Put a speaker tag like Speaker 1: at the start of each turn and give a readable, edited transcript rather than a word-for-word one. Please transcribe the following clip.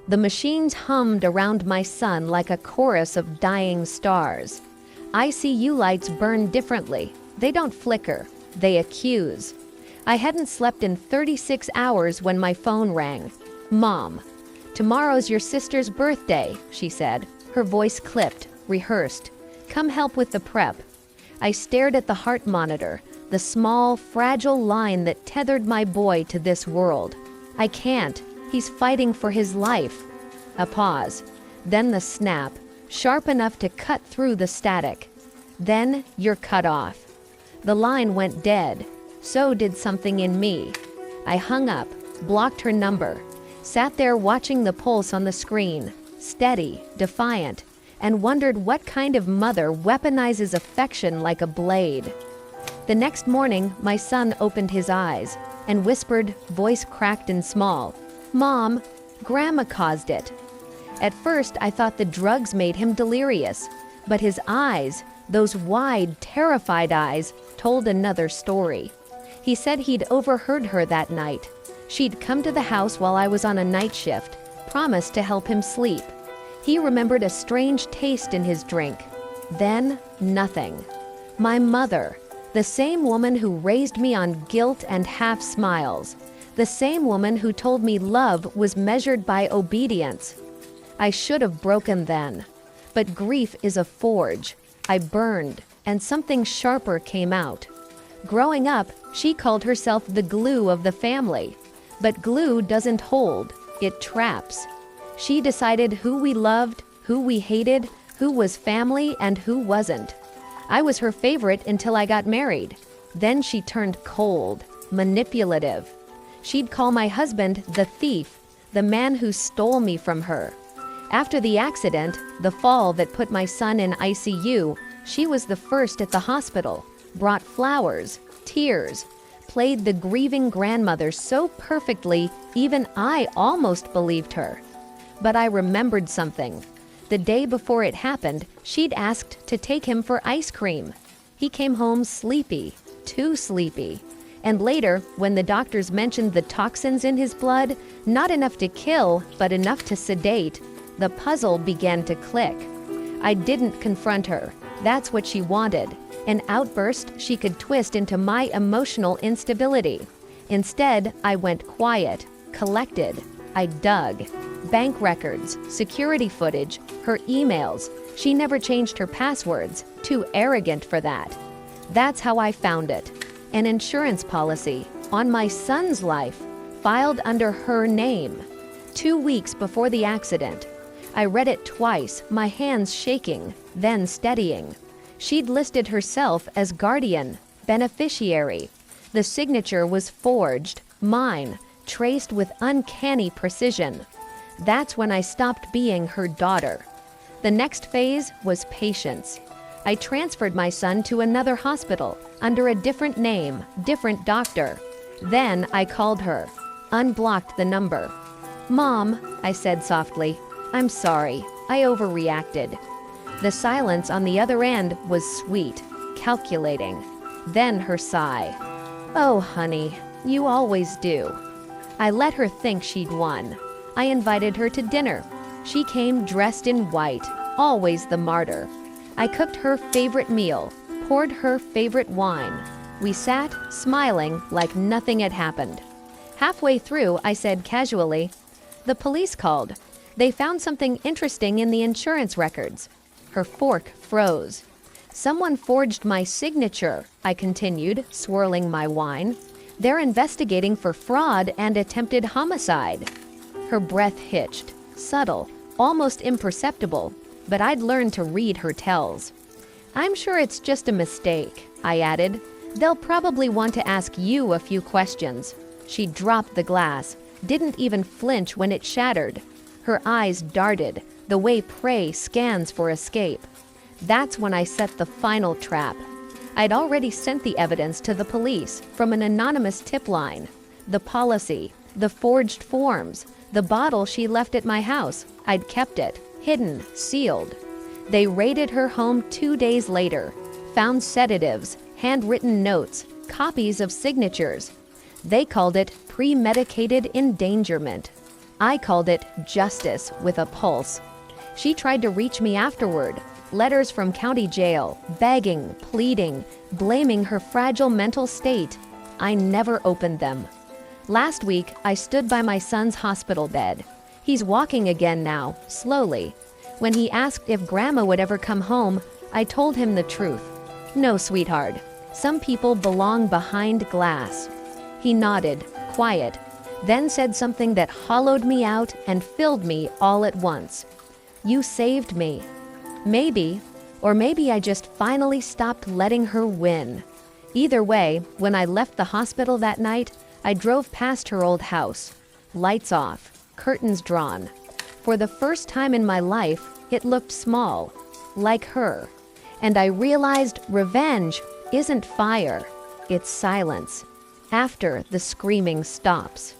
Speaker 1: The machines hummed around my son like a chorus of dying stars. ICU lights burn differently. They don't flicker, they accuse. I hadn't slept in 36 hours when my phone rang. "Mom, tomorrow's your sister's birthday," she said. Her voice clipped, rehearsed. "Come help with the prep." I stared at the heart monitor, the small, fragile line that tethered my boy to this world. "I can't. He's fighting for his life." A pause. Then the snap, sharp enough to cut through the static. "Then you're cut off." The line went dead. So did something in me. I hung up, blocked her number, sat there watching the pulse on the screen, steady, defiant, and wondered what kind of mother weaponizes affection like a blade. The next morning, my son opened his eyes and whispered, voice cracked and small, "Mom, Grandma caused it." At first, I thought the drugs made him delirious, but his eyes, those wide, terrified eyes, told another story. He said he'd overheard her that night. She'd come to the house while I was on a night shift, promised to help him sleep. He remembered a strange taste in his drink. Then, nothing. My mother, the same woman who raised me on guilt and half smiles, the same woman who told me love was measured by obedience. I should have broken then. But grief is a forge. I burned, and something sharper came out. Growing up, she called herself the glue of the family. But glue doesn't hold, it traps. She decided who we loved, who we hated, who was family, and who wasn't. I was her favorite until I got married. Then she turned cold, manipulative. She'd call my husband the thief, the man who stole me from her. After the accident, the fall that put my son in ICU, she was the first at the hospital, brought flowers, tears, played the grieving grandmother so perfectly, even I almost believed her. But I remembered something. The day before it happened, she'd asked to take him for ice cream. He came home sleepy, too sleepy. And later, when the doctors mentioned the toxins in his blood, not enough to kill, but enough to sedate, the puzzle began to click. I didn't confront her. That's what she wanted. An outburst she could twist into my emotional instability. Instead, I went quiet, collected. I dug. Bank records, security footage, her emails. She never changed her passwords, too arrogant for that. That's how I found it. An insurance policy, on my son's life, filed under her name. 2 weeks before the accident. I read it twice, my hands shaking, then steadying. She'd listed herself as guardian, beneficiary. The signature was forged, mine, traced with uncanny precision. That's when I stopped being her daughter. The next phase was patience. I transferred my son to another hospital, under a different name, different doctor. Then I called her, unblocked the number. "Mom," I said softly, "I'm sorry, I overreacted." The silence on the other end was sweet, calculating. Then her sigh. "Oh, honey, you always do." I let her think she'd won. I invited her to dinner. She came dressed in white, always the martyr. I cooked her favorite meal, poured her favorite wine. We sat, smiling like nothing had happened. Halfway through, I said casually, "The police called. They found something interesting in the insurance records." Her fork froze. "Someone forged my signature," I continued, swirling my wine. "They're investigating for fraud and attempted homicide." Her breath hitched, subtle, almost imperceptible, but I'd learned to read her tells. "I'm sure it's just a mistake," I added. "They'll probably want to ask you a few questions." She dropped the glass, didn't even flinch when it shattered. Her eyes darted, the way prey scans for escape. That's when I set the final trap. I'd already sent the evidence to the police from an anonymous tip line. The policy, the forged forms, the bottle she left at my house. I'd kept it, hidden, sealed. They raided her home 2 days later, found sedatives, handwritten notes, copies of signatures. They called it premedicated endangerment. I called it justice with a pulse. She tried to reach me afterward. Letters from county jail, begging, pleading, blaming her fragile mental state. I never opened them. Last week, I stood by my son's hospital bed. He's walking again now, slowly. When he asked if Grandma would ever come home, I told him the truth. No, sweetheart. Some people belong behind glass. He nodded, quiet, then said something that hollowed me out and filled me all at once. You saved me. Maybe, or maybe I just finally stopped letting her win. Either way, when I left the hospital that night, I drove past her old house. Lights off, curtains drawn. For the first time in my life, it looked small, like her. And I realized revenge isn't fire, it's silence. After the screaming stops.